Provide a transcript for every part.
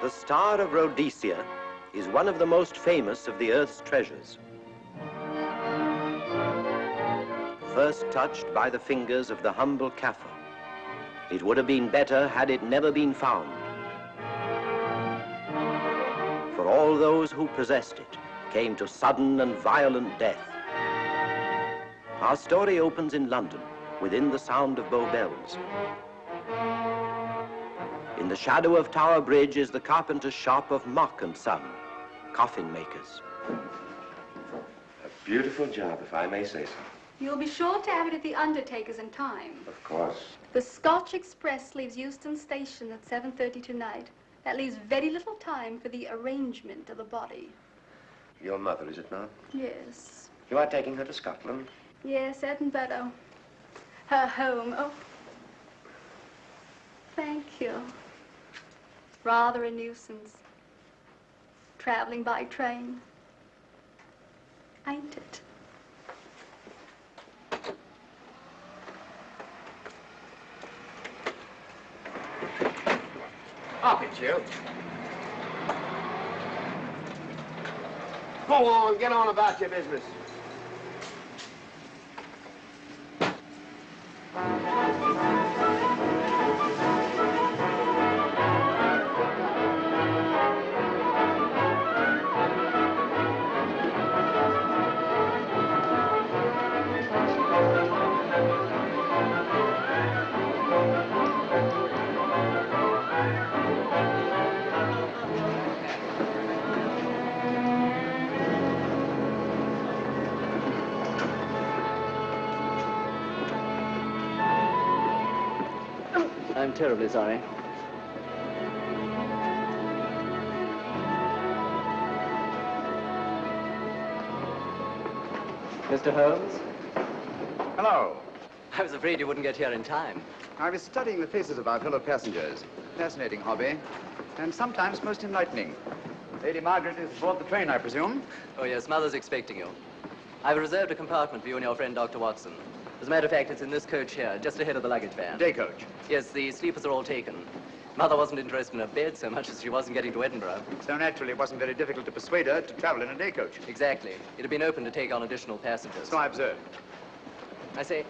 The Star of Rhodesia is one of the most famous of the Earth's treasures. First touched by the fingers of the humble Kaffir, it would have been better had it never been found. For all those who possessed it came to sudden and violent death. Our story opens in London, within the sound of Bow Bells. In the shadow of Tower Bridge is the carpenter's shop of Mock and Son, coffin makers. A beautiful job, if I may say so. You'll be sure to have it at the undertaker's in time. Of course. The Scotch Express leaves Euston Station at 7:30 tonight. That leaves very little time for the arrangement of the body. Your mother, is it not? Yes. You are taking her to Scotland? Yes, Edinburgh. Her home. Oh. Thank you. Rather a nuisance. Traveling by train. Ain't it? Up it, you. Go on, get on about your business. I'm terribly sorry. Mr. Holmes? Hello. I was afraid you wouldn't get here in time. I was studying the faces of our fellow passengers. Fascinating hobby, and sometimes most enlightening. Lady Margaret is aboard the train, I presume? Oh, yes, Mother's expecting you. I've reserved a compartment for you and your friend, Dr. Watson. As a matter of fact, it's in this coach here, just ahead of the luggage van. Day coach? Yes, the sleepers are all taken. Mother wasn't interested in a bed so much as she wasn't getting to Edinburgh. So naturally, it wasn't very difficult to persuade her to travel in a day coach. Exactly. It had been open to take on additional passengers. So I observed. I say,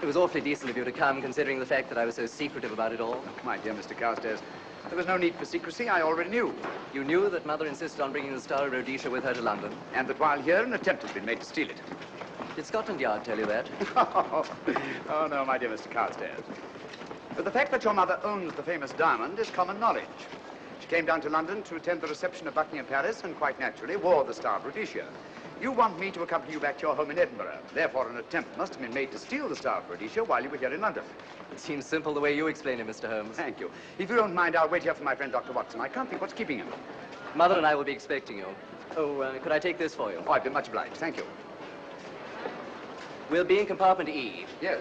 it was awfully decent of you to come, considering the fact that I was so secretive about it all. My dear Mr. Carstairs, there was no need for secrecy. I already knew. You knew that Mother insisted on bringing the Star of Rhodesia with her to London? And that while here, an attempt had been made to steal it. Did Scotland Yard tell you that? Oh, no, my dear Mr. Carstairs. But the fact that your mother owns the famous diamond is common knowledge. She came down to London to attend the reception of Buckingham Palace and quite naturally wore the Star of Rhodesia. You want me to accompany you back to your home in Edinburgh. Therefore, an attempt must have been made to steal the Star of Rhodesia while you were here in London. It seems simple the way you explain it, Mr. Holmes. Thank you. If you don't mind, I'll wait here for my friend, Dr. Watson. I can't think what's keeping him. Mother and I will be expecting you. Oh, could I take this for you? Oh, I've been much obliged. Thank you. We'll be in compartment E. Yes.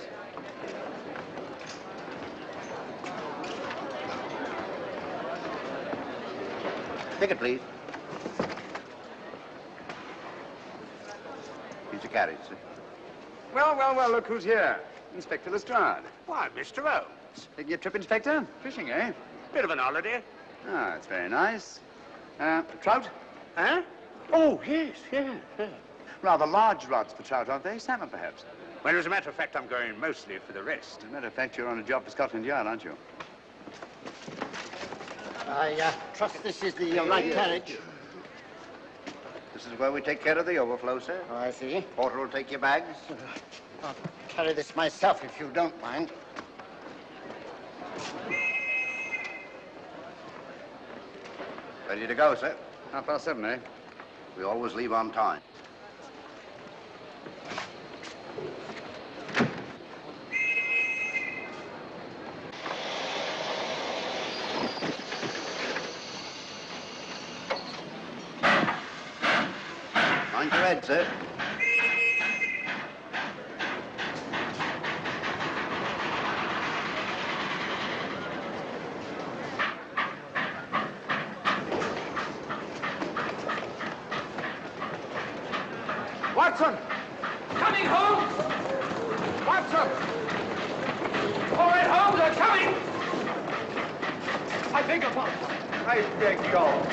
Ticket, please. Here's your carriage, sir. Well, look who's here. Inspector Lestrade. Why, Mr. Holmes. Taking a trip, Inspector? Fishing, eh? Bit of an holiday. Ah, that's very nice. Trout? Huh? Oh, yes. Rather large rods for trout, aren't they? Salmon, perhaps? Well, as a matter of fact, I'm going mostly for the rest. As a matter of fact, you're on a job for Scotland Yard, aren't you? I trust this is the right carriage. This is where we take care of the overflow, sir. Oh, I see. Porter will take your bags. I'll carry this myself if you don't mind. Ready to go, sir. 7:30, eh? We always leave on time. Mind your head, sir. Watson! Coming, Holmes! Watson! All right, Holmes, they're coming! I beg your pardon. I beg yours.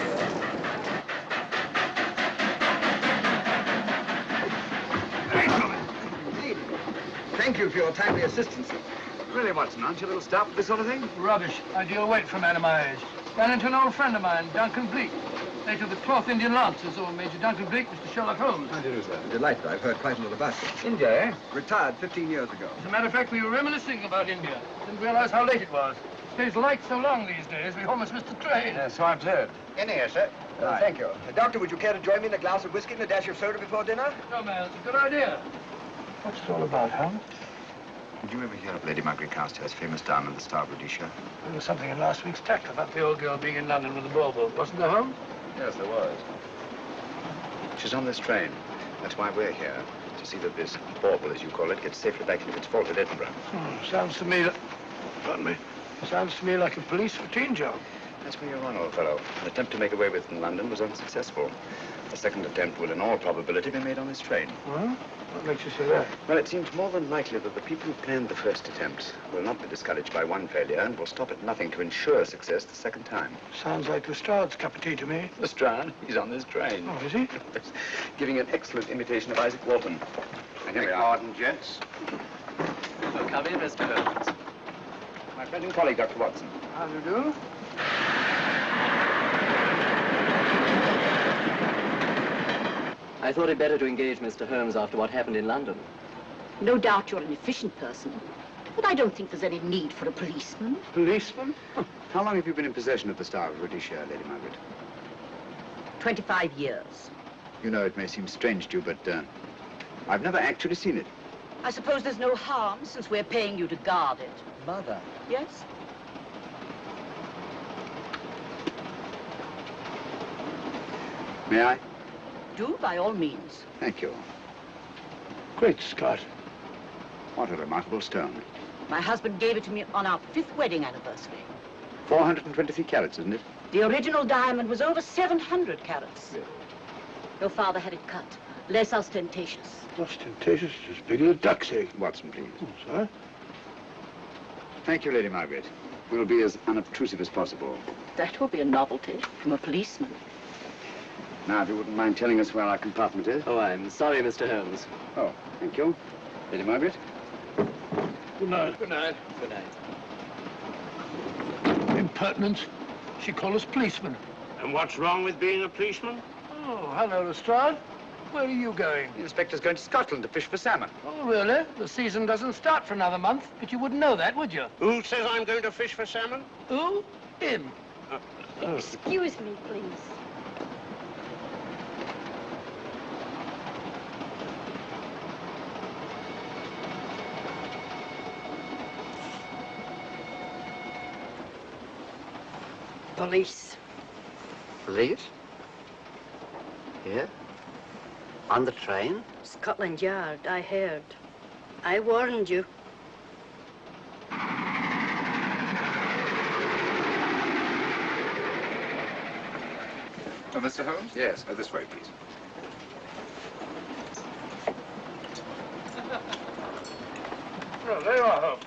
Thank you for your timely assistance. Really, Watson, aren't you a little stout for this sort of thing? Rubbish. I deal weight for a man of my age. Ran into an old friend of mine, Duncan-Bleek. Late of the 12th Indian Lancers, or Major Duncan-Bleek, Mr. Sherlock Holmes. How do you do, sir? Delighted. I've heard quite a lot about you. India, eh? Retired 15 years ago. As a matter of fact, we were reminiscing about India. Didn't realize how late it was. Stays light so long these days, we almost missed the train. Yes, so I've heard. In here, sir. Thank you. Doctor, would you care to join me in a glass of whiskey and a dash of soda before dinner? No, man, it's a good idea. What's it all about, Holmes? Did you ever hear of Lady Margaret Carstairs' famous diamond, the Star of Rhodesia? There was something in last week's tack about the old girl being in London with the bauble, wasn't there, Holmes? Yes, there was. She's on this train. That's why we're here, to see that this bauble, as you call it, gets safely back into its vault at Edinburgh. Sounds to me pardon me. Sounds to me like a police routine job. That's where you're on, old fellow. An attempt to make away with in London was unsuccessful. The second attempt will, in all probability, be made on this train. Well, what makes you say that? Well, it seems more than likely that the people who planned the first attempt will not be discouraged by one failure and will stop at nothing to ensure success the second time. Sounds like Lestrade's cup of tea to me. Lestrade? He's on this train. Oh, is he? Giving an excellent imitation of Isaac Walton. And here we are. Pardon, gents. So come in, Mr. Holmes. My friend and colleague, Dr. Watson. How do you do? I thought it better to engage Mr. Holmes after what happened in London. No doubt you're an efficient person, but I don't think there's any need for a policeman. Policeman? How long have you been in possession of the Star of Rhodesia, Lady Margaret? 25 years. You know, it may seem strange to you, but I've never actually seen it. I suppose there's no harm since we're paying you to guard it. Mother. Yes? May I? Do, by all means. Thank you. Great Scott. What a remarkable stone. My husband gave it to me on our 5th wedding anniversary. 423 carats, isn't it? The original diamond was over 700 carats. Yeah. Your father had it cut, less ostentatious. Ostentatious, as big as a duck's egg. Watson, please. Oh, sir. Thank you, Lady Margaret. We'll be as unobtrusive as possible. That will be a novelty from a policeman. Now, if you wouldn't mind telling us where our compartment is. Oh, I'm sorry, Mr. Holmes. Oh, thank you. Lady Margaret? Good night. Good night. Good night. Impertinence. She called us policemen. And what's wrong with being a policeman? Oh, hello, Lestrade. Where are you going? The inspector's going to Scotland to fish for salmon. Oh, really? The season doesn't start for another month, but you wouldn't know that, would you? Who says I'm going to fish for salmon? Who? Him. Excuse me, please. Police. Police? Here? On the train? Scotland Yard, I heard. I warned you. Oh, Mr. Holmes? Yes, this way, please. Oh, there you are, Holmes.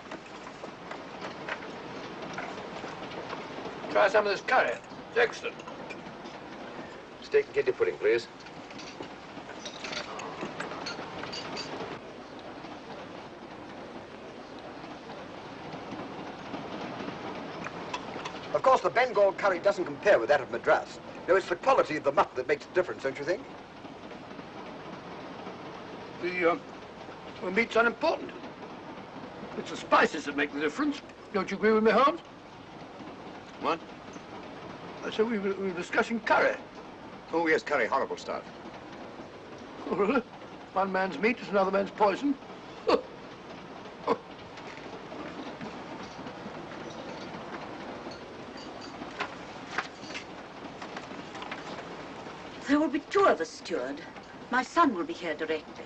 Try some of this curry. It's excellent. Steak and kidney pudding, please. Of course, the Bengal curry doesn't compare with that of Madras. No, it's the quality of the mutt that makes the difference, don't you think? The meat's unimportant. It's the spices that make the difference. Don't you agree with me, Holmes? What? I said we were discussing curry. Oh, yes, curry, horrible stuff. Oh, really? One man's meat is another man's poison. There will be 2 of us, steward. My son will be here directly.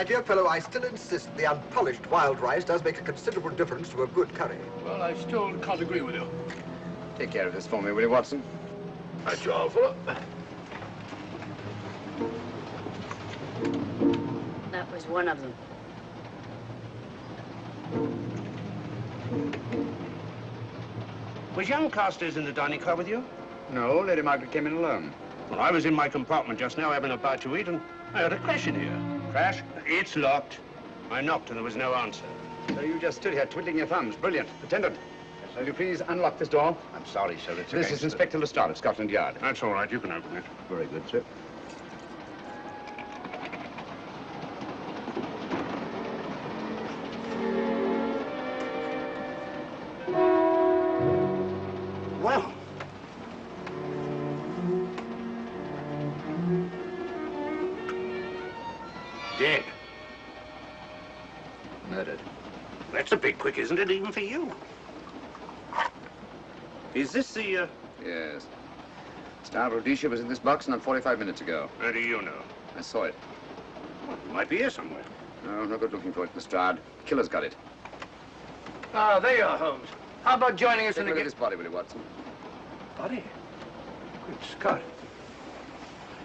my dear fellow, I still insist the unpolished wild rice does make a considerable difference to a good curry. Well, I still can't agree with you. Take care of this for me, will you, Watson? That's all, fella. That was one of them. Was young Carstairs in the dining car with you? No, Lady Margaret came in alone. Well, I was in my compartment just now having a bite to eat, and I heard a crash in here. Crash? It's locked. I knocked and there was no answer. So you just stood here twiddling your thumbs. Brilliant. Attendant, will you please unlock this door? I'm sorry, sir. It's This is Inspector Lestrade of Scotland Yard. That's all right. You can open it. Very good, sir. Well. Dead. Murdered. That's a bit quick, isn't it, even for you? Is this the, Yes. Star of Rhodesia was in this box not 45 minutes ago. How do you know? I saw it. Well, it might be here somewhere. No, no good looking for it, Lestrade. Killer's got it. Ah, there you are, Holmes. How about joining us Take in a the look at this body, will you, Watson? Body? Good Scott.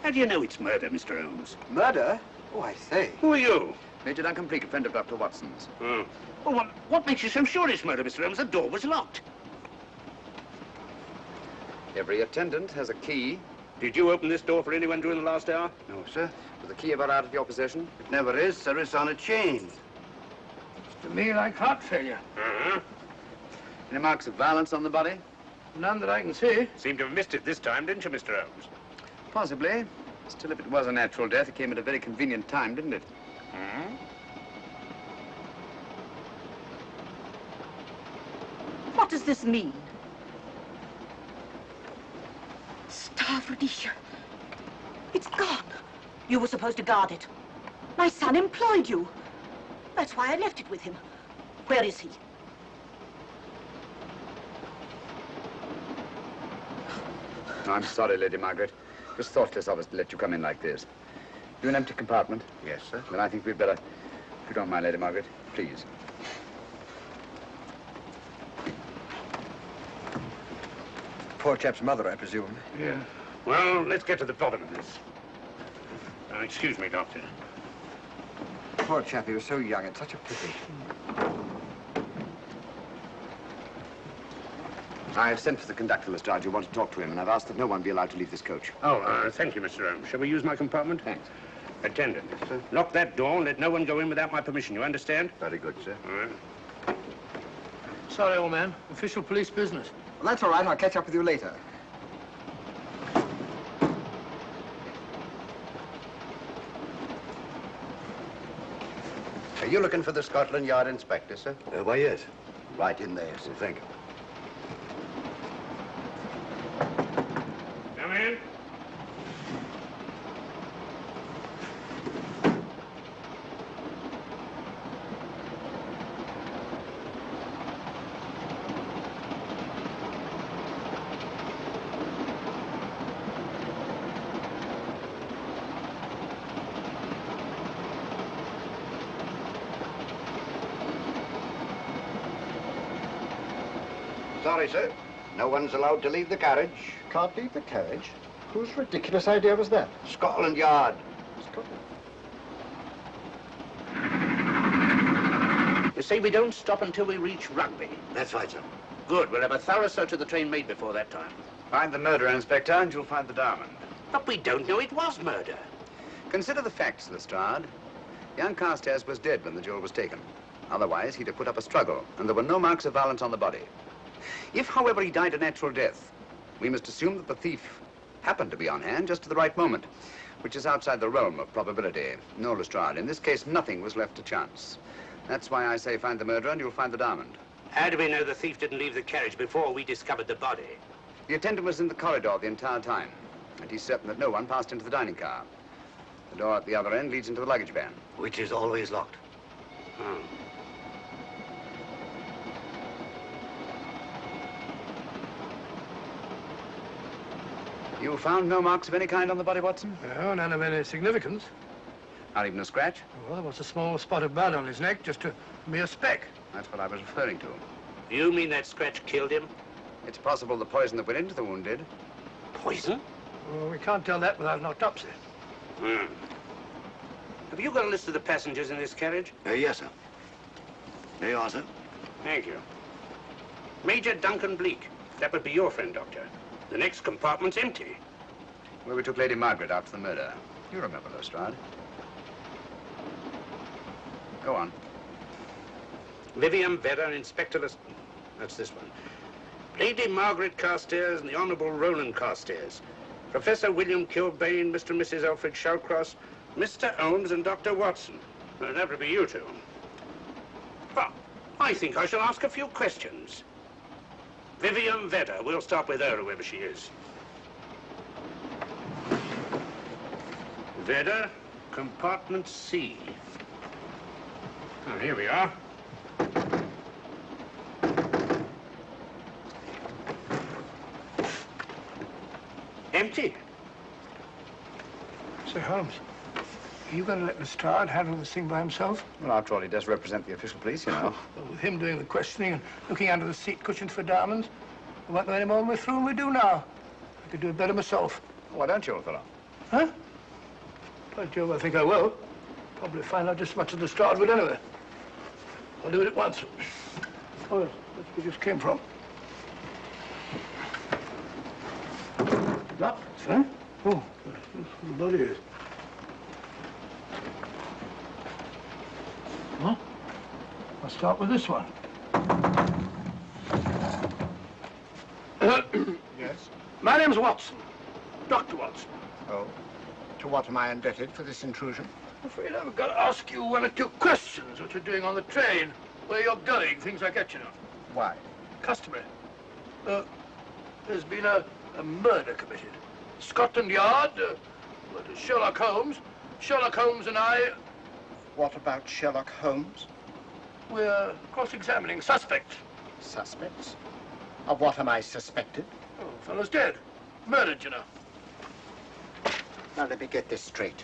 How do you know it's murder, Mr. Holmes? Murder? Oh, I say. Who are you? Major Duncan-Bleek, a friend of Dr. Watson's. Oh. Well, what makes you so sure it's murder, Mr. Holmes? The door was locked. Every attendant has a key. Did you open this door for anyone during the last hour? No, sir. Was the key ever out of your possession? It never is, sir. It's on a chain. Looks to me like heart failure. Uh-huh. Any marks of violence on the body? None that I can see. Seemed to have missed it this time, didn't you, Mr. Holmes? Possibly. Still, if it was a natural death, it came at a very convenient time, didn't it? Hmm? What does this mean? Star of Rhodesia. It's gone. You were supposed to guard it. My son employed you. That's why I left it with him. Where is he? I'm sorry, Lady Margaret. It was thoughtless of us to let you come in like this. You an empty compartment? Yes, sir. Then I think we'd better, if you don't mind, Lady Margaret, please. Poor chap's mother, I presume. Yeah. Well, let's get to the bottom of this. Excuse me, Doctor. Poor chap, he was so young. It's such a pity. I've sent for the conductor, Lestrade. You want to talk to him, and I've asked that no one be allowed to leave this coach. Oh, thank you, Mr. Holmes. Shall we use my compartment? Thanks. Attendant, sir. Lock that door and let no one go in without my permission. You understand? Very good, sir. All right. Sorry, old man. Official police business. Well, that's all right. I'll catch up with you later. Are you looking for the Scotland Yard inspector, sir? Why, yes. Right in there, sir. Thank you. Come in. Sorry, sir. No one's allowed to leave the carriage. Can't leave the carriage? Whose ridiculous idea was that? Scotland Yard. You say we don't stop until we reach Rugby. That's right, sir. Good. We'll have a thorough search of the train made before that time. Find the murderer, Inspector, and you'll find the diamond. But we don't know it was murder. Consider the facts, Lestrade. Young Carstairs was dead when the jewel was taken. Otherwise, he'd have put up a struggle, and there were no marks of violence on the body. If, however, he died a natural death, we must assume that the thief happened to be on hand just at the right moment, which is outside the realm of probability. No, Lestrade, in this case, nothing was left to chance. That's why I say find the murderer and you'll find the diamond. How do we know the thief didn't leave the carriage before we discovered the body? The attendant was in the corridor the entire time, and he's certain that no one passed into the dining car. The door at the other end leads into the luggage van. Which is always locked. Oh. You found no marks of any kind on the body, Watson? No, none of any significance. Not even a scratch? Well, there was a small spot of blood on his neck, just a mere speck. That's what I was referring to. You mean that scratch killed him? It's possible the poison that went into the wound did. Poison? Well, we can't tell that without an autopsy. Have you got a list of the passengers in this carriage? Yes, sir. There you are, sir. Thank you. Major Duncan-Bleek. That would be your friend, Doctor. The next compartment's empty. Where we took Lady Margaret after the murder. You remember Lestrade. Go on. Vivian Vedder, Inspector That's this one. Lady Margaret Carstairs and the Honourable Roland Carstairs. Professor William Kilbane, Mr. and Mrs. Alfred Shawcross, Mr. Holmes and Dr. Watson. Well, that would be you two. Well, I think I shall ask a few questions. Vivian Vedder, we'll start with her, whoever she is. Vedder, compartment C. Oh, here we are. Empty. Sir Holmes, are you going to let Lestrade handle this thing by himself? Well, after all, he does represent the official police, you know. Well, with him doing the questioning and looking under the seat cushions for diamonds, we won't know any more when we're through than we do now. I could do it better myself. Why don't you, old fellow? Huh? By Jove, I think I will. Probably find out just as much as Lestrade would anyway. I'll do it at once. Oh, yes, that's where we just came from. Locked, huh? Oh, the body is. Huh? I'll start with this one. Yes? My name's Watson. Dr. Watson. Oh. To what am I indebted for this intrusion? I'm afraid I've got to ask you one or two questions. What you're doing on the train, where you're going, things like that, you know. Why? Customary. There's been a murder committed. Scotland Yard, Sherlock Holmes. Sherlock Holmes and I... What about Sherlock Holmes? We're cross-examining suspects. Suspects? Of what am I suspected? Oh, the fellow's dead. Murdered, you know. Now, let me get this straight.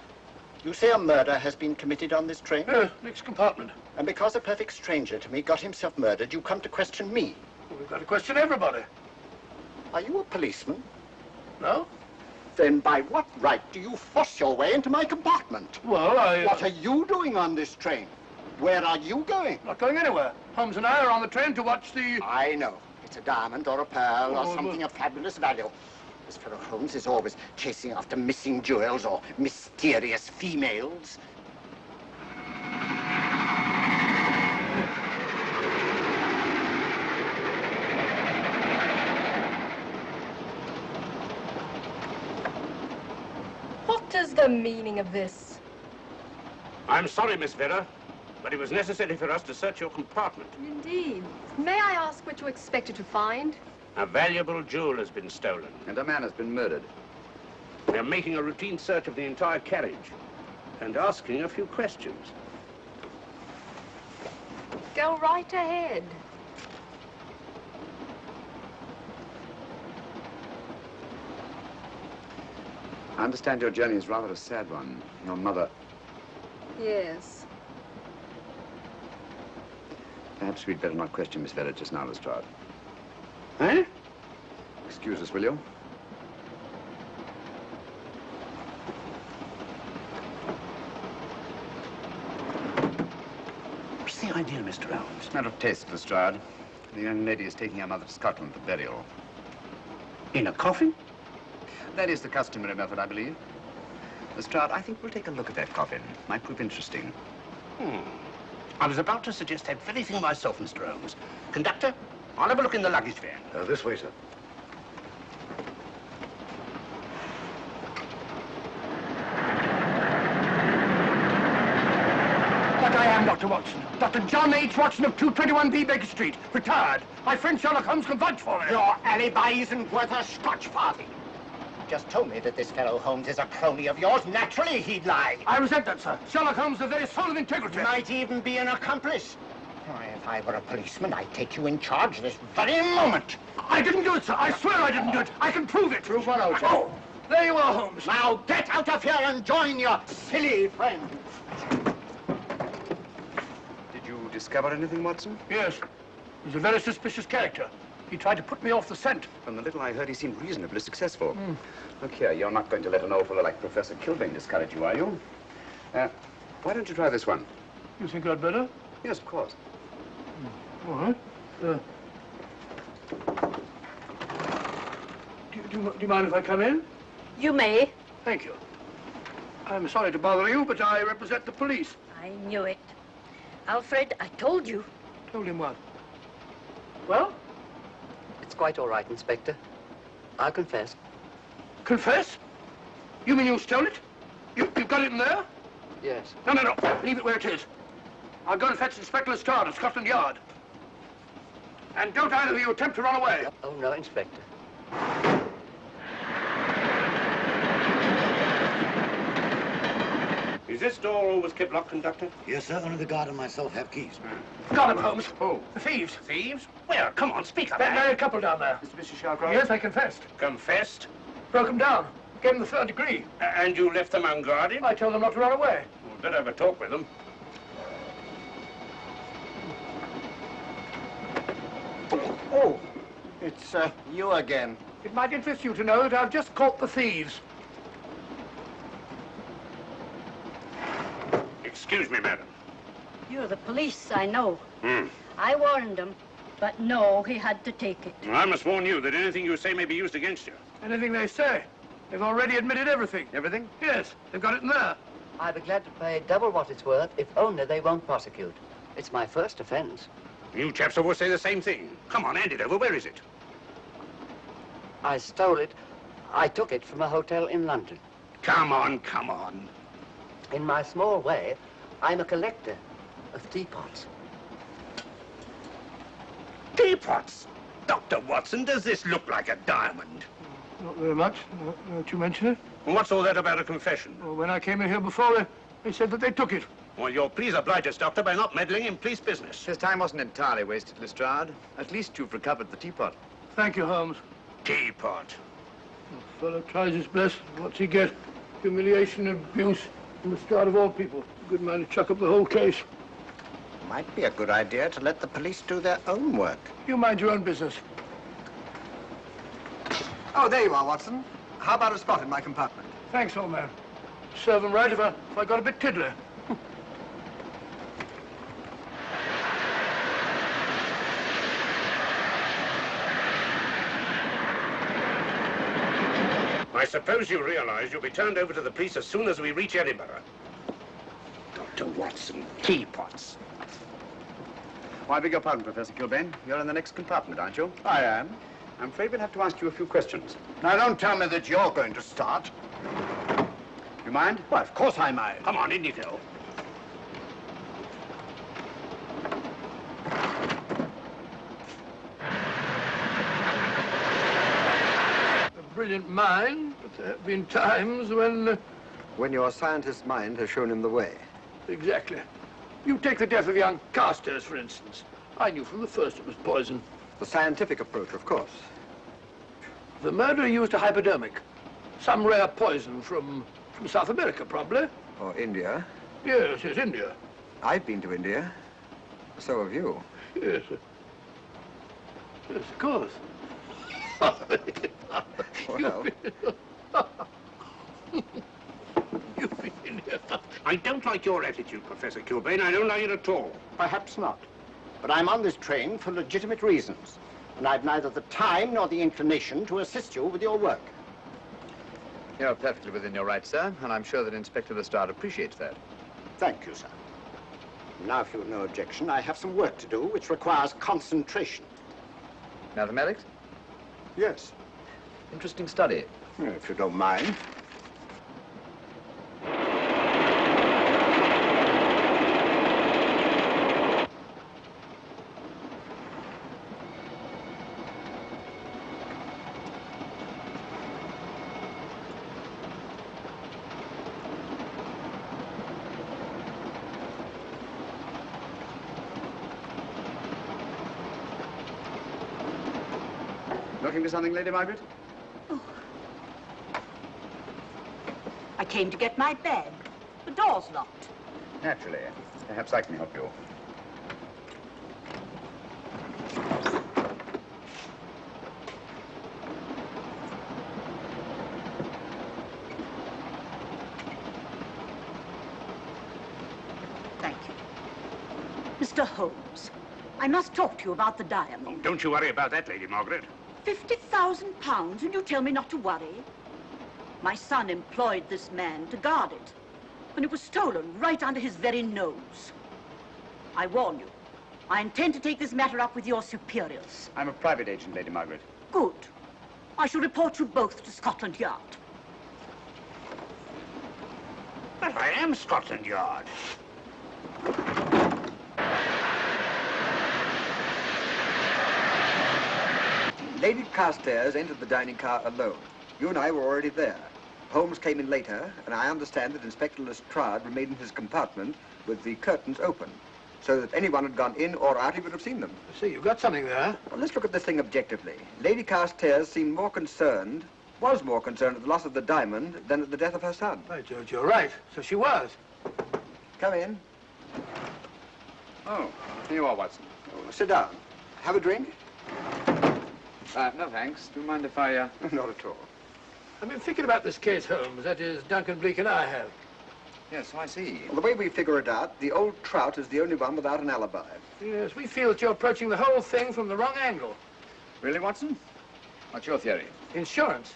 You say a murder has been committed on this train? Next compartment. And because a perfect stranger to me got himself murdered, you come to question me? Well, we've got to question everybody. Are you a policeman? No? Then by what right do you force your way into my compartment? Well, What are you doing on this train? Where are you going? Not going anywhere. Holmes and I are on the train to watch the... I know. It's a diamond or a pearl or something of fabulous value. This fellow Holmes is always chasing after missing jewels or mysterious females. What is the meaning of this? I'm sorry, Miss Vedder, but it was necessary for us to search your compartment. Indeed. May I ask what you expected to find? A valuable jewel has been stolen. And a man has been murdered. We are making a routine search of the entire carriage and asking a few questions. Go right ahead. I understand your journey is rather a sad one. Your mother... Yes. Perhaps we'd better not question Miss Vedder just now, Lestrade. Eh? Excuse us, will you? What's the idea, Mr. Holmes? Matter of taste, Lestrade. The young lady is taking her mother to Scotland for burial. In a coffin? That is the customary method, I believe. Lestrade, I think we'll take a look at that coffin. Might prove interesting. I was about to suggest that very thing myself, Mr. Holmes. Conductor, I'll have a look in the luggage van. This way, sir. But I am Dr. Watson. Dr. John H. Watson of 221B Baker Street. Retired. My friend Sherlock Holmes can vouch for me. Your alibi isn't worth a Scotch farthing. Just told me that this fellow Holmes is a crony of yours. Naturally, he'd lie. I resent that, sir. Sherlock Holmes is the very soul of integrity. Might even be an accomplice. Why, if I were a policeman, I'd take you in charge this very moment. I didn't do it, sir. I swear I didn't do it. I can prove it. Prove what, old chap? Oh, There you are, Holmes. Now get out of here and join your silly friends. Did you discover anything, Watson? Yes. He's a very suspicious character. He tried to put me off the scent. From the little I heard, he seemed reasonably successful. Look here, you're not going to let an old fellow like Professor Kilbane discourage you, are you? Why don't you try this one? You think I'd better? Yes, of course. All right. Do you mind if I come in? You may. Thank you. I'm sorry to bother you, but I represent the police. I knew it. Alfred, I told you. Told him what? Well? It's quite all right, Inspector. I'll confess. Confess? You mean you stole it? You've got it in there? Yes. No. Leave it where it is. I'll go and fetch Inspector Lestrade at Scotland Yard. And don't either of you attempt to run away. Oh, no, Inspector. Is this door always kept locked, Conductor? Yes, sir. Only the guard and myself have keys. Got him, Holmes. Who? The thieves. Thieves? Where? Come on, speak up. That married couple down there. Mr. Sherlock? Yes, I confessed. Confessed? Broke them down. Gave them the 3rd degree. And you left them unguarded? I told them not to run away. Well, better have a talk with them. Oh, it's you again. It might interest you to know that I've just caught the thieves. Excuse me, madam. You're the police, I know. I warned him, but no, he had to take it. Well, I must warn you that anything you say may be used against you. Anything they say. They've already admitted everything. Everything? Yes, they've got it in there. I'd be glad to pay double what it's worth if only they won't prosecute. It's my first offense. You chaps always say the same thing. Come on, hand it over. Where is it? I stole it. I took it from a hotel in London. Come on, come on. In my small way, I'm a collector of teapots. Teapots? Dr. Watson, does this look like a diamond? Not very much, now that you mention it. And what's all that about a confession? Well, when I came in here before, they said that they took it. Well, you'll please oblige us, Doctor, by not meddling in police business. His time wasn't entirely wasted, Lestrade. At least you've recovered the teapot. Thank you, Holmes. Teapot. The fellow tries his best. What's he get? Humiliation and abuse from the start of all people. Good man to chuck up the whole case. Might be a good idea to let the police do their own work. You mind your own business. Oh, there you are, Watson. How about a spot in my compartment? Thanks, old man. Serve them right if I got a bit tiddly. I suppose you realize you'll be turned over to the police as soon as we reach Edinburgh. Dr. Watson, teapots. Oh, I beg your pardon, Professor Kilbane. You're in the next compartment, aren't you? I am. I'm afraid we'll have to ask you a few questions. Now, don't tell me that you're going to start. You mind? Why, of course I mind. Come on, in you go. A brilliant mind, but there have been times when... When your scientist's mind has shown him the way. Exactly. You take the death of young Carstairs, for instance. I knew from the first it was poison. The scientific approach, of course. The murderer used a hypodermic. Some rare poison from South America, probably. Or India. Yes, India. I've been to India. So have you. Yes. Yes, of course. Well. You've been in here. I don't like your attitude, Professor Kilbane. I don't like it at all. Perhaps not. But I'm on this train for legitimate reasons. And I've neither the time nor the inclination to assist you with your work. You're perfectly within your rights, sir, and I'm sure that Inspector Lestrade appreciates that. Thank you, sir. Now, if you've no objection, I have some work to do which requires concentration. Mathematics? Yes. Interesting study. If you don't mind. Looking for something, Lady Margaret? Oh. came to get my bag. The door's locked. Naturally. Perhaps I can help you. Thank you. Mr. Holmes, I must talk to you about the diamond. Oh, don't you worry about that, Lady Margaret. £50,000 and you tell me not to worry? My son employed this man to guard it, and it was stolen right under his very nose. I warn you, I intend to take this matter up with your superiors. I'm a private agent, Lady Margaret. Good. I shall report you both to Scotland Yard. But I am Scotland Yard. Lady Carstairs entered the dining car alone. You and I were already there. Holmes came in later, and I understand that Inspector Lestrade remained in his compartment with the curtains open, so that anyone had gone in or out, he would have seen them. I see, you've got something there. Well, let's look at this thing objectively. Lady Carstairs seemed more concerned, was more concerned at the loss of the diamond than at the death of her son. By George, you're right. So she was. Come in. Oh, here you are, Watson. Oh, sit down. Have a drink? No, thanks. Do you mind if I, Not at all. I've been thinking about this case, Holmes. That is, Duncan-Bleek and I have. Yes, so I see. Well, the way we figure it out, the old trout is the only one without an alibi. Yes, we feel that you're approaching the whole thing from the wrong angle. Really, Watson? What's your theory? Insurance.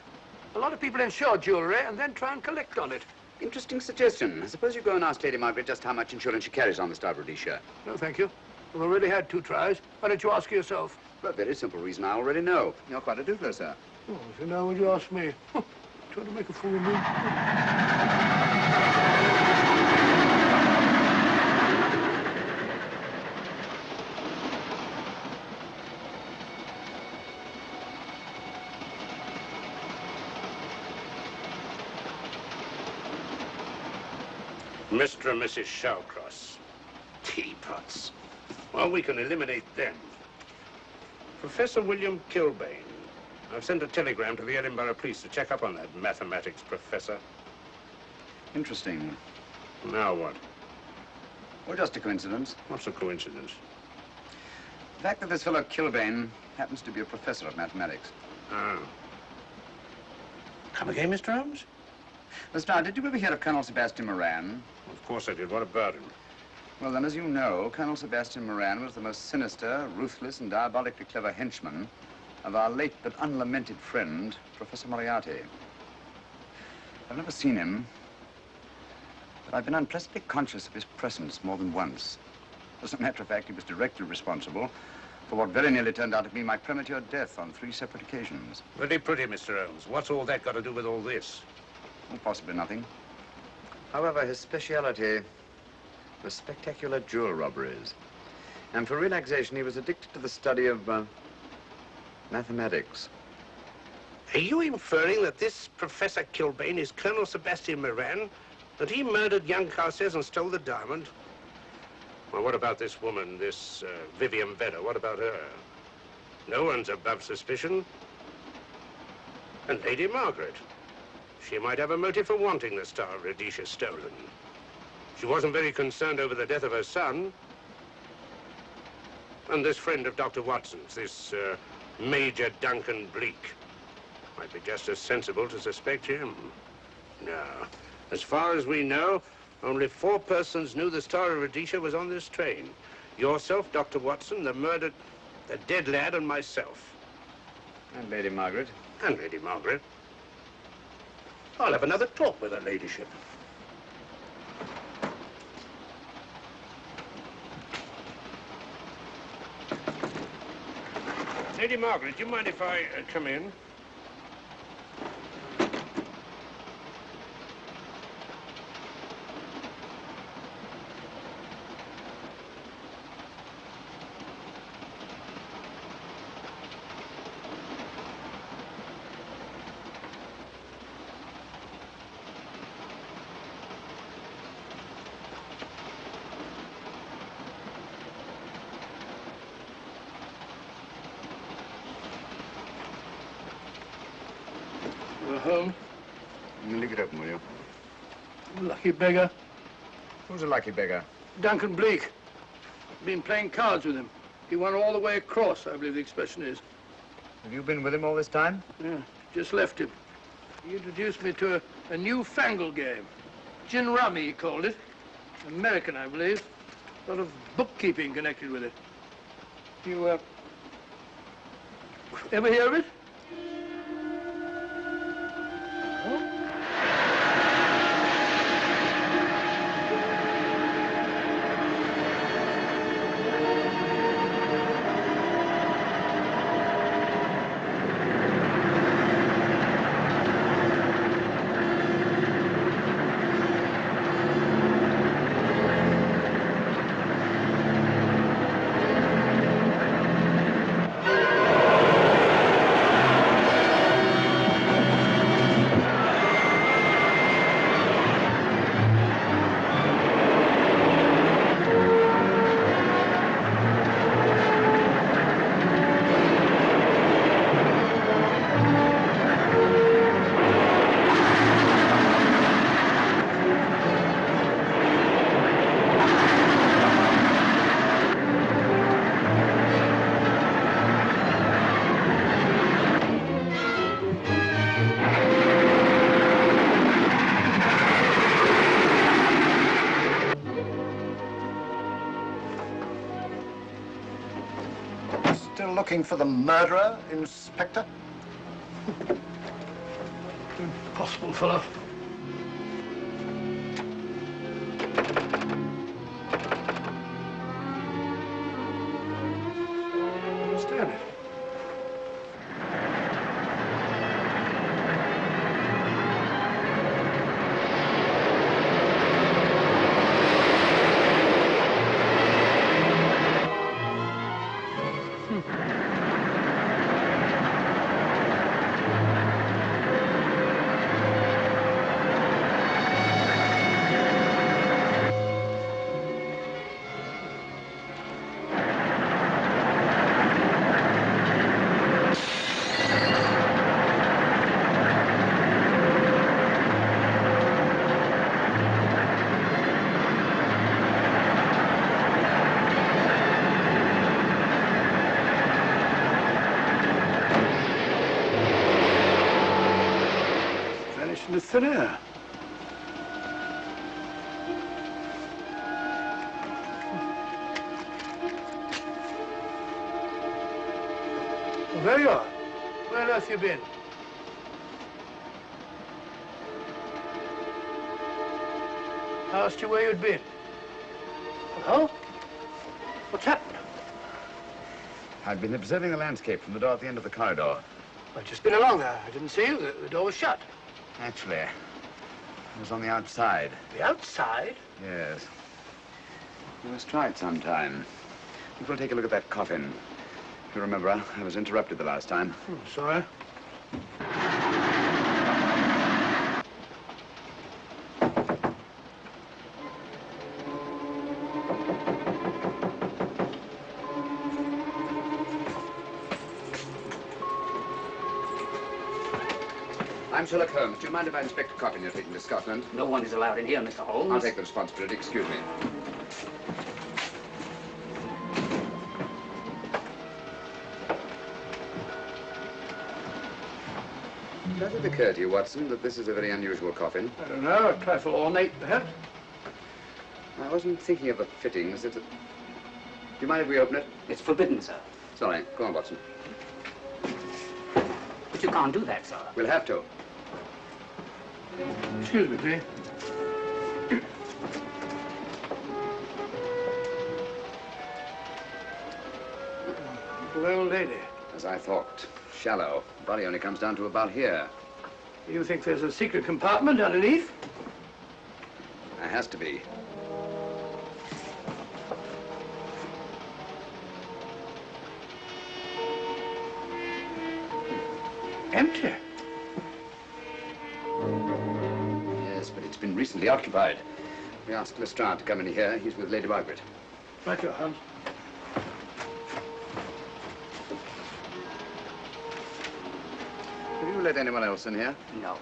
A lot of people insure jewelry and then try and collect on it. Interesting suggestion. I suppose you go and ask Lady Margaret just how much insurance she carries on the Star of Rhodesia. No, thank you. We've already had 2 tries. Why don't you ask her yourself? For a very simple reason I already know. You're quite a doodler, sir. Oh, so now would you ask me? Trying to make a fool of me. Mr. and Mrs. Shawcross. Teapots. Well, we can eliminate them. Professor William Kilbane. I've sent a telegram to the Edinburgh police to check up on that mathematics professor. Interesting. Now what? Well, just a coincidence. What's a coincidence? The fact that this fellow Kilbane happens to be a professor of mathematics. Ah. Come again, Mr. Holmes? Lestrade, did you ever hear of Colonel Sebastian Moran? Of course I did. What about him? Well, then, as you know, Colonel Sebastian Moran was the most sinister, ruthless, and diabolically clever henchman of our late but unlamented friend, Professor Moriarty. I've never seen him, but I've been unpleasantly conscious of his presence more than once. As a matter of fact, he was directly responsible for what very nearly turned out to be my premature death on 3 separate occasions. Very pretty, Mr. Holmes. What's all that got to do with all this? Well, possibly nothing. However, his speciality was spectacular jewel robberies. And for relaxation, he was addicted to the study of mathematics. Are you inferring that this Professor Kilbane is Colonel Sebastian Moran? That he murdered young Carstairs and stole the diamond? Well, what about this woman, this Vivian Vedder? What about her? No one's above suspicion. And Lady Margaret. She might have a motive for wanting the Star of Rhodesia stolen. She wasn't very concerned over the death of her son. And this friend of Dr. Watson's, this Major Duncan-Bleek, might be just as sensible to suspect him. No. As far as we know, only 4 persons knew the Star of Rhodesia was on this train. Yourself, Dr. Watson, the murdered, the dead lad, and myself. And Lady Margaret. And Lady Margaret. I'll have another talk with her ladyship. Lady Margaret, do you mind if I come in? Home? Leave it open, will you? Lucky beggar. Who's a lucky beggar? Duncan-Bleek. Been playing cards with him. He won all the way across, I believe the expression is. Have you been with him all this time? Yeah, just left him. He introduced me to a newfangled game. Gin rummy, he called it. American, I believe. A lot of bookkeeping connected with it. You, ever hear of it? Looking for the murderer, Inspector? Impossible fellow. Understand it. Into thin air. Well, there you are. Where on earth you been? I asked you where you'd been. Hello? What's happened? I've been observing the landscape from the door at the end of the corridor. I've just been along there. I didn't see you. The door was shut. Actually, I was on the outside. The outside? Yes. We must try it sometime. We'll take a look at that coffin. If you remember, I was interrupted the last time. Sorry. I'm Sherlock Holmes. Do you mind if I inspect a coffin you're taking to Scotland? No one is allowed in here, Mr. Holmes. I'll take the responsibility. Excuse me. Does it occur to you, Watson, that this is a very unusual coffin? I don't know. A trifle ornate, perhaps. I wasn't thinking of the fittings. Do you mind if we open it? It's forbidden, sir. Sorry. Go on, Watson. But you can't do that, sir. We'll have to. Excuse me, please. Little old lady. As I thought. Shallow. Body only comes down to about here. You think there's a secret compartment underneath? There has to be. Empty. Yes, but it's been recently occupied. We asked Lestrade to come in here. He's with Lady Margaret. Right, your Holmes. Have you let anyone else in here? No.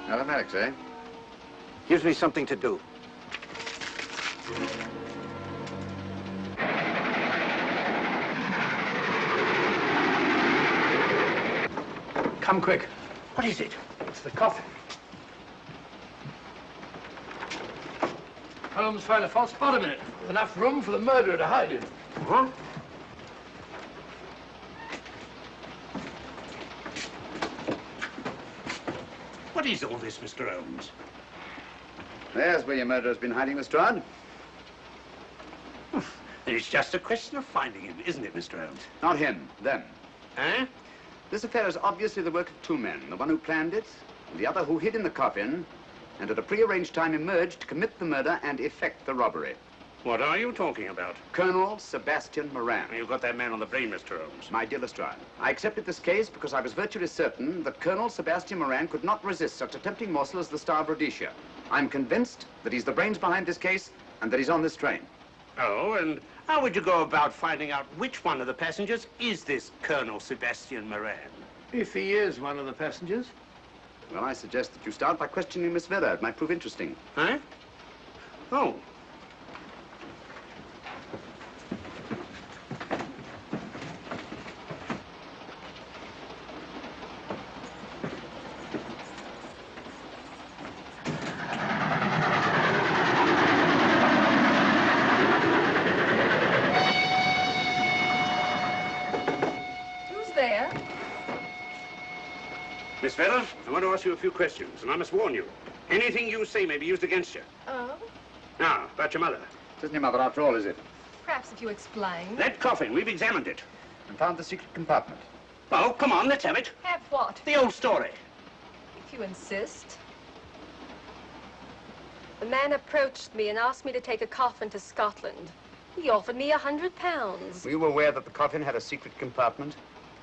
Mathematics, eh? Gives me something to do. Come quick. What is it? It's the coffin. Holmes found a false bottom in it, with enough room for the murderer to hide in. Huh? What is all this, Mr. Holmes? There's where your murderer's been hiding, Lestrade. It's just a question of finding him, isn't it, Mr. Holmes? Not him, them. Eh? This affair is obviously the work of two men, the one who planned it, and the other who hid in the coffin, and at a prearranged time emerged to commit the murder and effect the robbery. What are you talking about? Colonel Sebastian Moran. You've got that man on the brain, Mr. Holmes. My dear Lestrade, I accepted this case because I was virtually certain that Colonel Sebastian Moran could not resist such a tempting morsel as the Star of Rhodesia. I'm convinced that he's the brains behind this case and that he's on this train. Oh, and how would you go about finding out which one of the passengers is this Colonel Sebastian Moran? If he is one of the passengers. Well, I suggest that you start by questioning Miss Vera. It might prove interesting. Huh? Oh. Miss Vera, I want to ask you a few questions, and I must warn you. Anything you say may be used against you. Oh? Now, about your mother. It isn't your mother after all, is it? Perhaps if you explain. That coffin, we've examined it. And found the secret compartment. Oh, come on, let's have it. Have what? The old story. If you insist. The man approached me and asked me to take a coffin to Scotland. He offered me £100. Were you aware that the coffin had a secret compartment?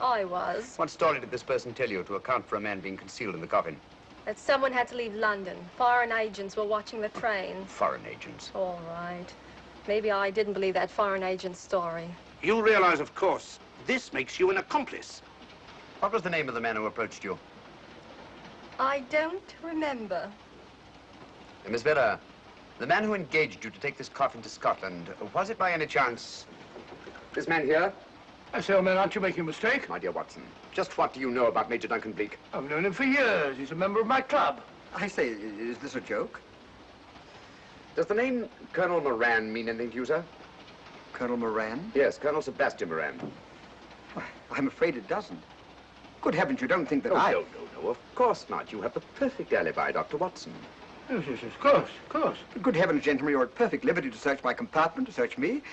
I was. What story did this person tell you to account for a man being concealed in the coffin? That someone had to leave London. Foreign agents were watching the train. Foreign agents? All right. Maybe I didn't believe that foreign agent story. You realize, of course, this makes you an accomplice. What was the name of the man who approached you? I don't remember. Miss Vera, the man who engaged you to take this coffin to Scotland, was it by any chance this man here? I say, old man, aren't you making a mistake? My dear Watson, just what do you know about Major Duncan-Bleek? I've known him for years. He's a member of my club. I say, is this a joke? Does the name Colonel Moran mean anything to you, sir? Colonel Moran? Yes, Colonel Sebastian Moran. Why, I'm afraid it doesn't. Good heavens, you don't think that I... No, of course not. You have the perfect alibi, Dr. Watson. Yes, of course, of course. Good heavens, gentlemen, you're at perfect liberty to search my compartment, to search me.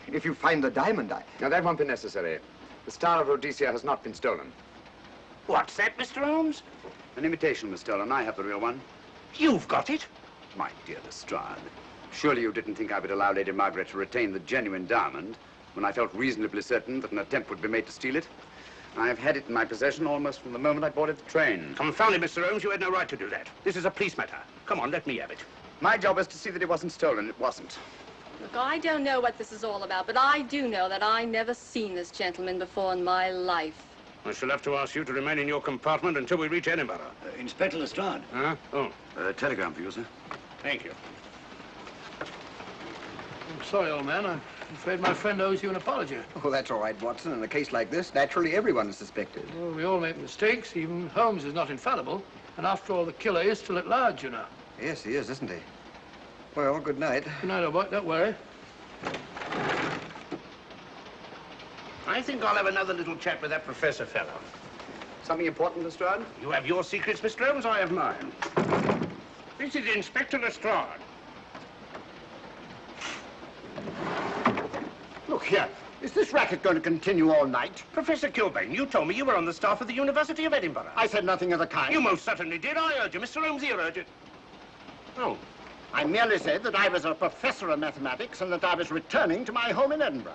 If you find the diamond, Now, that won't be necessary. The Star of Rhodesia has not been stolen. What's that, Mr. Holmes? An imitation was stolen. I have the real one. You've got it? My dear Lestrade, surely you didn't think I would allow Lady Margaret to retain the genuine diamond when I felt reasonably certain that an attempt would be made to steal it? I have had it in my possession almost from the moment I boarded the train. Confound it, Mr. Holmes, you had no right to do that. This is a police matter. Come on, let me have it. My job is to see that it wasn't stolen. It wasn't. Look, I don't know what this is all about, but I do know that I never seen this gentleman before in my life. I shall have to ask you to remain in your compartment until we reach Edinburgh. Inspector Lestrade. Huh? Oh. Telegram for you, sir. Thank you. I'm sorry, old man. I'm afraid my friend owes you an apology. Oh, that's all right, Watson. In a case like this, naturally everyone is suspected. Well, we all make mistakes. Even Holmes is not infallible. And after all, the killer is still at large, you know. Yes, he is, isn't he? Well, good night. Good night, old boy. Don't worry. I think I'll have another little chat with that professor fellow. Something important, Lestrade? You have your secrets, Mr. Holmes, I have mine. This is Inspector Lestrade. Look here. Is this racket going to continue all night? Professor Kilbane, you told me you were on the staff of the University of Edinburgh. I said nothing of the kind. You most certainly did. I urge you. Mr. Holmes here urged it. Oh. I merely said that I was a professor of mathematics and that I was returning to my home in Edinburgh.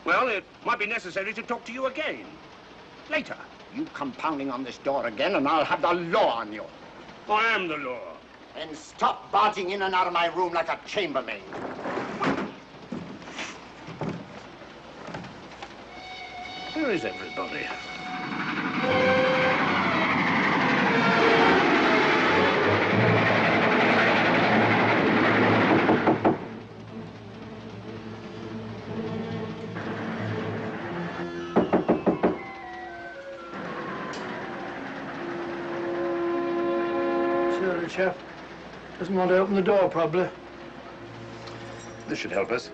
Well, it might be necessary to talk to you again. Later. You come pounding on this door again and I'll have the law on you. I am the law. And stop barging in and out of my room like a chambermaid. Where is everybody? chap. Doesn't want to open the door, probably. This should help us.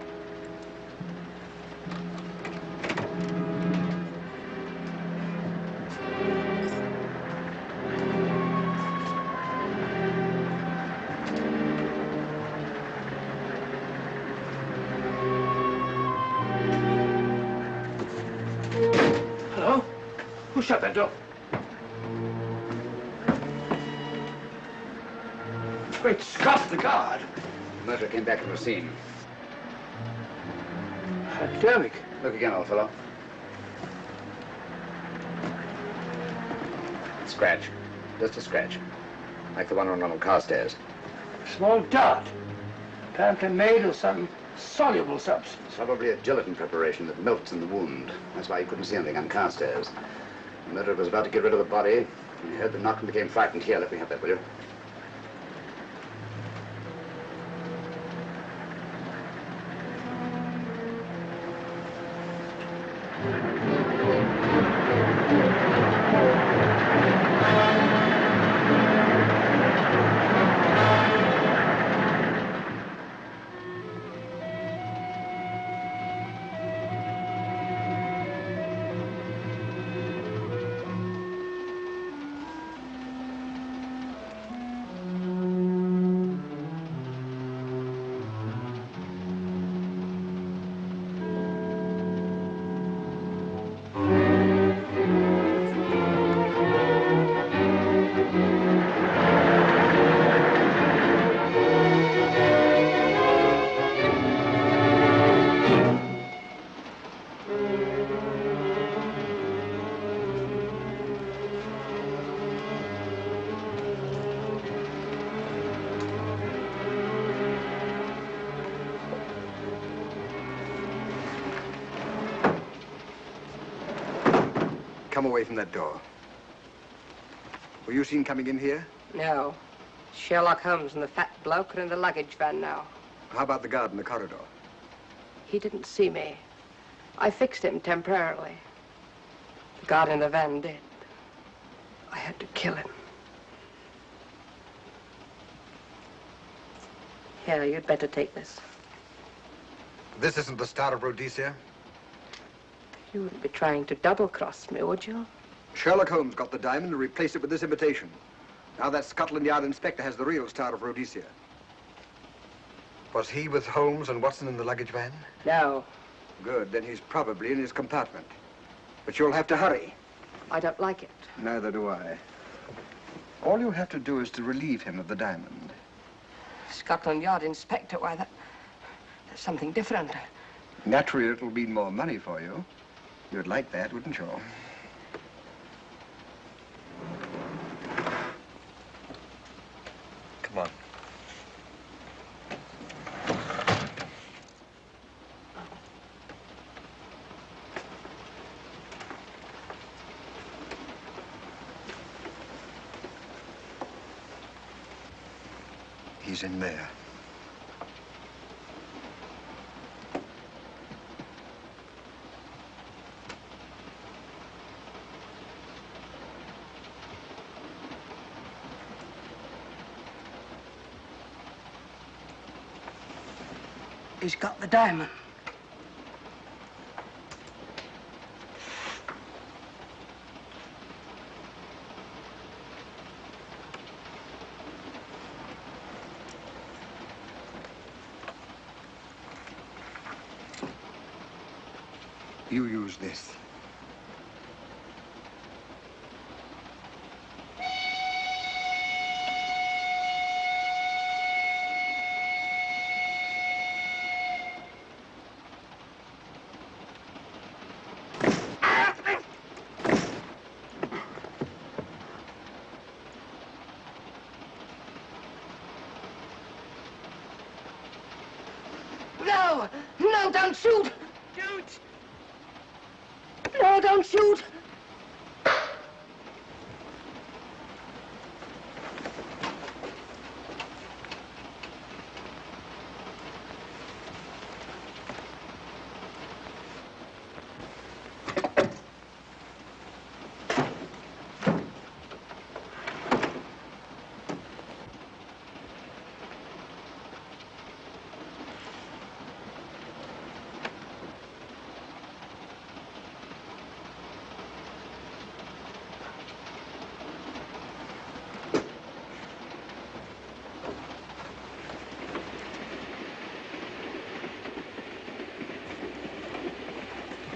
Hello? Who shut that door? Great Scott, the guard. The murderer came back from the scene. Derrick. Look again, old fellow. Scratch. Just a scratch. Like the one on Ronald Carstairs. Small dot. Apparently made of some soluble substance. Probably a gelatin preparation that melts in the wound. That's why you couldn't see anything on Carstairs. The murderer was about to get rid of the body. He heard the knock and became frightened. Here, let me have that, will you? Come away from that door. Were you seen coming in here? No. Sherlock Holmes and the fat bloke are in the luggage van now. How about the guard in the corridor? He didn't see me. I fixed him temporarily. The guard in the van did. I had to kill him. Here, you'd better take this. This isn't the Star of Rhodesia? You wouldn't be trying to double-cross me, would you? Sherlock Holmes got the diamond and replaced it with this imitation. Now that Scotland Yard inspector has the real Star of Rhodesia. Was he with Holmes and Watson in the luggage van? No. Good, then he's probably in his compartment. But you'll have to hurry. I don't like it. Neither do I. All you have to do is to relieve him of the diamond. Scotland Yard inspector, why, that's something different. Naturally, it'll mean more money for you. You'd like that, wouldn't you? Come on. He's in there. He's got the diamond. You use this. No! No, don't shoot! Shoot! No, don't shoot!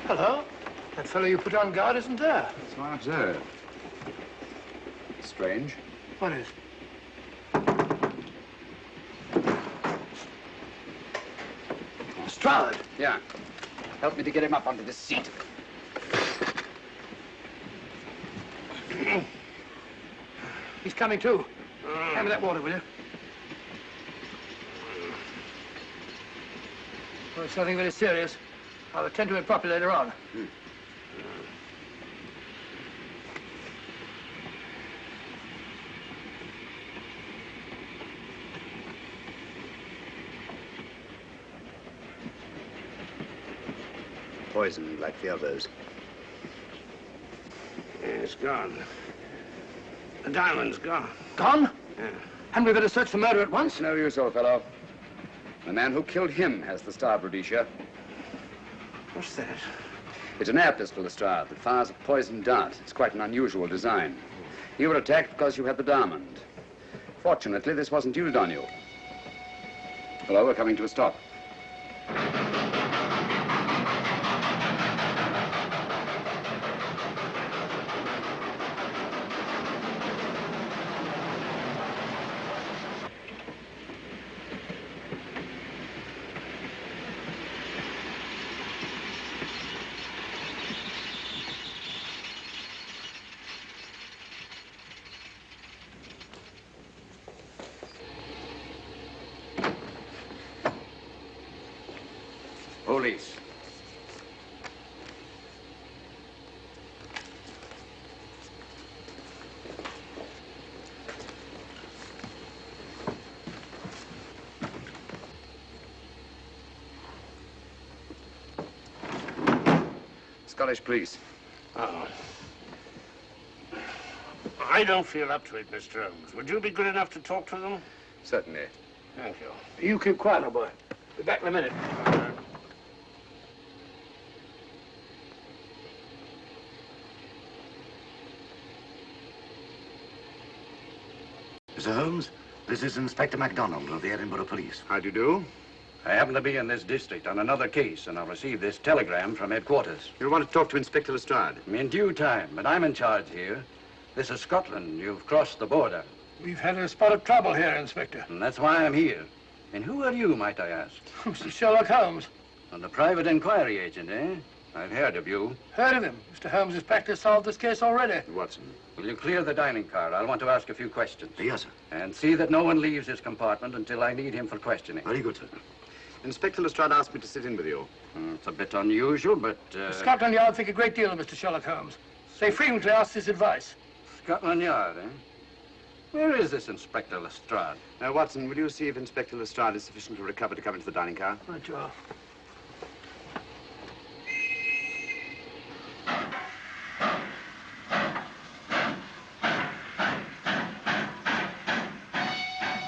Hello. That fellow you put on guard isn't there. So I observe. Strange. What is? Strahd. Yeah. Help me to get him up onto this seat. He's coming too. Hand me that water, will you? Well, it's nothing very serious. I'll attend to it properly later on. Poisoned like the others. It's gone. The diamond's gone. Gone? Yeah. Hadn't we better search for murder at once? No use, old fellow. The man who killed him has the Star of Rhodesia. What's that? It's an air pistol, Lestrade, that fires a poisoned dart. It's quite an unusual design. You were attacked because you had the diamond. Fortunately, this wasn't used on you. Hello, we're coming to a stop. Police. Scottish police. Oh. I don't feel up to it, Mr. Holmes. Would you be good enough to talk to them? Certainly. Thank you. You keep quiet, old boy. Be back in a minute. Mr. Holmes, this is Inspector MacDonald of the Edinburgh Police. How do you do? I happen to be in this district on another case, and I'll receive this telegram from headquarters. You want to talk to Inspector Lestrade? In due time, but I'm in charge here. This is Scotland. You've crossed the border. We've had a spot of trouble here, Inspector. And that's why I'm here. And who are you, might I ask? Mr. Sherlock Holmes. And the private inquiry agent, eh? I've heard of you. Heard of him. Mr. Holmes has practically solved this case already. Watson. Will you clear the dining car? I'll want to ask a few questions. Yes, sir. And see that no one leaves his compartment until I need him for questioning. Very good, sir. Inspector Lestrade asked me to sit in with you. It's a bit unusual, but... Scotland Yard think a great deal of Mr. Sherlock Holmes. They frequently ask his advice. Scotland Yard, eh? Where is this Inspector Lestrade? Now, Watson, will you see if Inspector Lestrade is sufficient to recover to come into the dining car? Right, you are.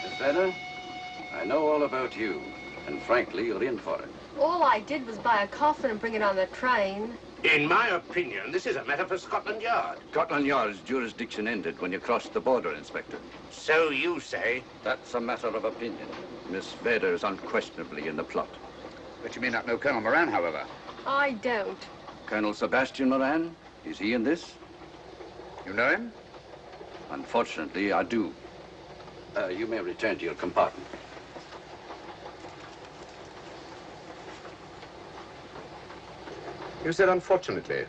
Miss Vedder, I know all about you, and frankly, you're in for it. All I did was buy a coffin and bring it on the train. In my opinion, this is a matter for Scotland Yard. Scotland Yard's jurisdiction ended when you crossed the border, Inspector. So you say? That's a matter of opinion. Miss Vedder is unquestionably in the plot. But you may not know Colonel Moran, however. I don't. Colonel Sebastian Moran? Is he in this? You know him? Unfortunately, I do. You may return to your compartment. You said unfortunately.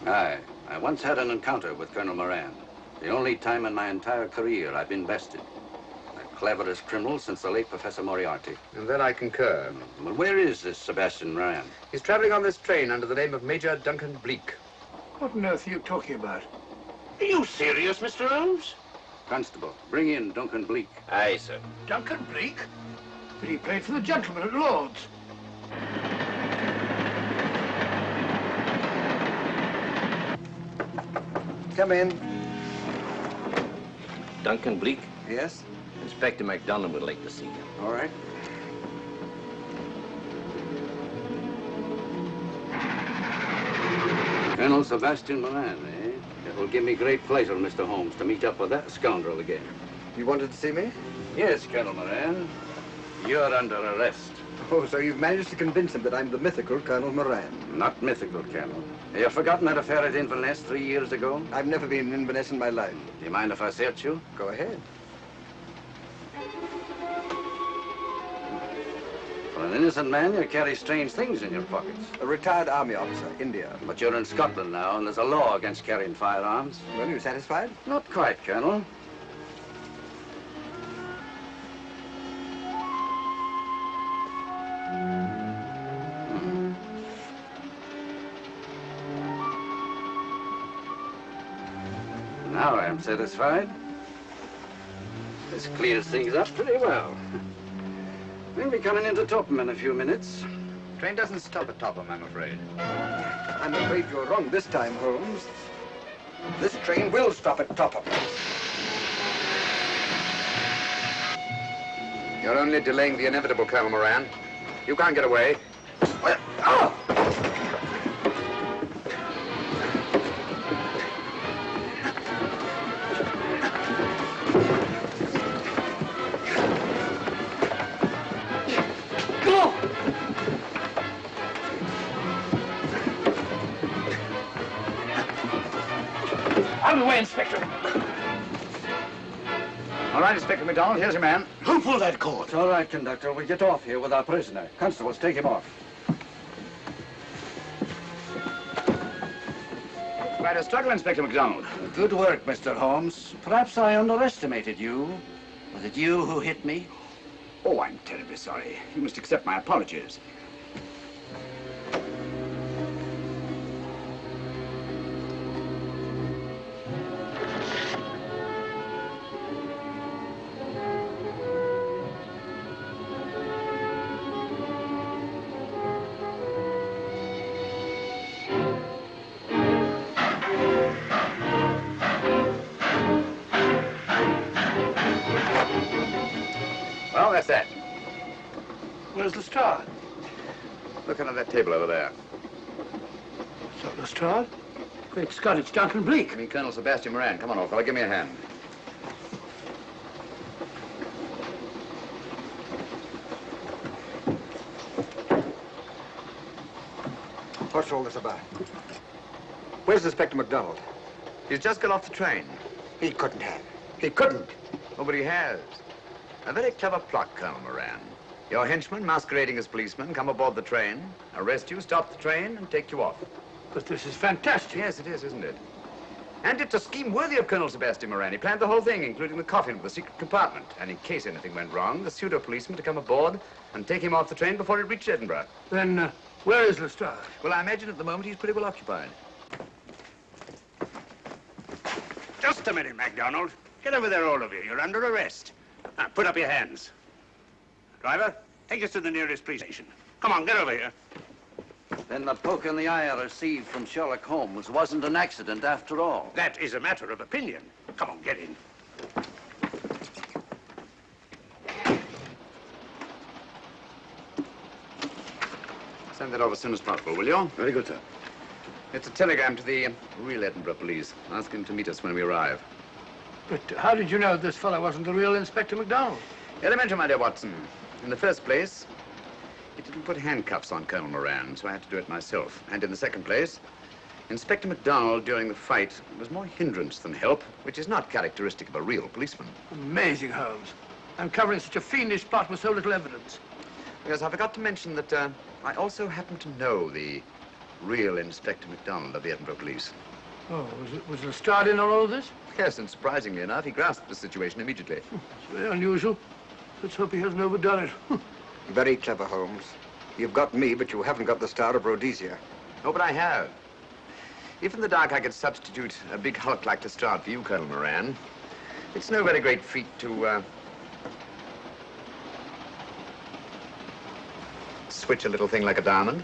Aye. I once had an encounter with Colonel Moran. The only time in my entire career I've been bested. The cleverest criminal since the late Professor Moriarty. And then I concur. Well, where is this Sebastian Moran? He's traveling on this train under the name of Major Duncan-Bleek. What on earth are you talking about? Are you serious, Mr. Holmes? Constable, bring in Duncan-Bleek. Aye, sir. Duncan-Bleek? But he played for the gentleman at Lord's. Come in. Duncan-Bleek? Yes? Inspector MacDonald would like to see you. All right. Colonel Sebastian Moran, eh? It will give me great pleasure, Mr. Holmes, to meet up with that scoundrel again. You wanted to see me? Yes, Colonel Moran. You're under arrest. Oh, so you've managed to convince him that I'm the mythical Colonel Moran. Not mythical, Colonel. Have you forgotten that affair at Inverness 3 years ago? I've never been in Inverness in my life. Do you mind if I search you? Go ahead. For an innocent man, you carry strange things in your pockets. A retired army officer, India. But you're in Scotland now, and there's a law against carrying firearms. Well, you satisfied? Not quite, Colonel. Now I am satisfied. This clears things up pretty well. We'll be coming into Topham in a few minutes. Train doesn't stop at Topham, I'm afraid. I'm afraid you're wrong this time, Holmes. This train will stop at Topham. You're only delaying the inevitable, Colonel Moran. You can't get away. Oh! Out of the way, Inspector. All right, Inspector MacDonald, here's your man. Who pulled that cord? It's all right, conductor. We'll get off here with our prisoner. Constables, take him off. Quite a struggle, Inspector MacDonald. Good work, Mr. Holmes. Perhaps I underestimated you. Was it you who hit me? Oh, I'm terribly sorry. You must accept my apologies. Well, that's that. Where's Lestrade? Look under that table over there. It's not Lestrade. Great Scott, it's Duncan-Bleek. I mean, Colonel Sebastian Moran. Come on, old fellow, give me a hand. What's all this about? Where's Inspector MacDonald? He's just got off the train. He couldn't have. He couldn't. Oh, but he has. A very clever plot, Colonel Moran. Your henchmen, masquerading as policemen, come aboard the train, arrest you, stop the train, and take you off. But this is fantastic. Yes, it is, isn't it? And it's a scheme worthy of Colonel Sebastian Moran. He planned the whole thing, including the coffin with the secret compartment. And in case anything went wrong, the pseudo-policeman to come aboard and take him off the train before it reached Edinburgh. Then, where is Lestrade? Well, I imagine at the moment he's pretty well occupied. Just a minute, MacDonald. Get over there, all of you. You're under arrest. Now, put up your hands. Driver, take us to the nearest police station. Come on, get over here. Then the poke in the eye I received from Sherlock Holmes wasn't an accident after all. That is a matter of opinion. Come on, get in. Send that over as soon as possible, will you? Very good, sir. It's a telegram to the real Edinburgh police. Ask him to meet us when we arrive. But how did you know this fellow wasn't the real Inspector MacDonald? Elementary, my dear Watson. In the first place, he didn't put handcuffs on Colonel Moran, so I had to do it myself. And in the second place, Inspector MacDonald, during the fight, was more hindrance than help, which is not characteristic of a real policeman. Amazing, Holmes. I'm covering such a fiendish plot with so little evidence. Yes, I forgot to mention that I also happen to know the real Inspector MacDonald of the Edinburgh police. Oh, was Lestrade in on all of this? Yes, and surprisingly enough, he grasped the situation immediately. It's very unusual. Let's hope he hasn't overdone it. Very clever, Holmes. You've got me, but you haven't got the Star of Rhodesia. Oh, but I have. If in the dark I could substitute a big hulk like Lestrade for you, Colonel Moran, it's no very great feat to, switch a little thing like a diamond.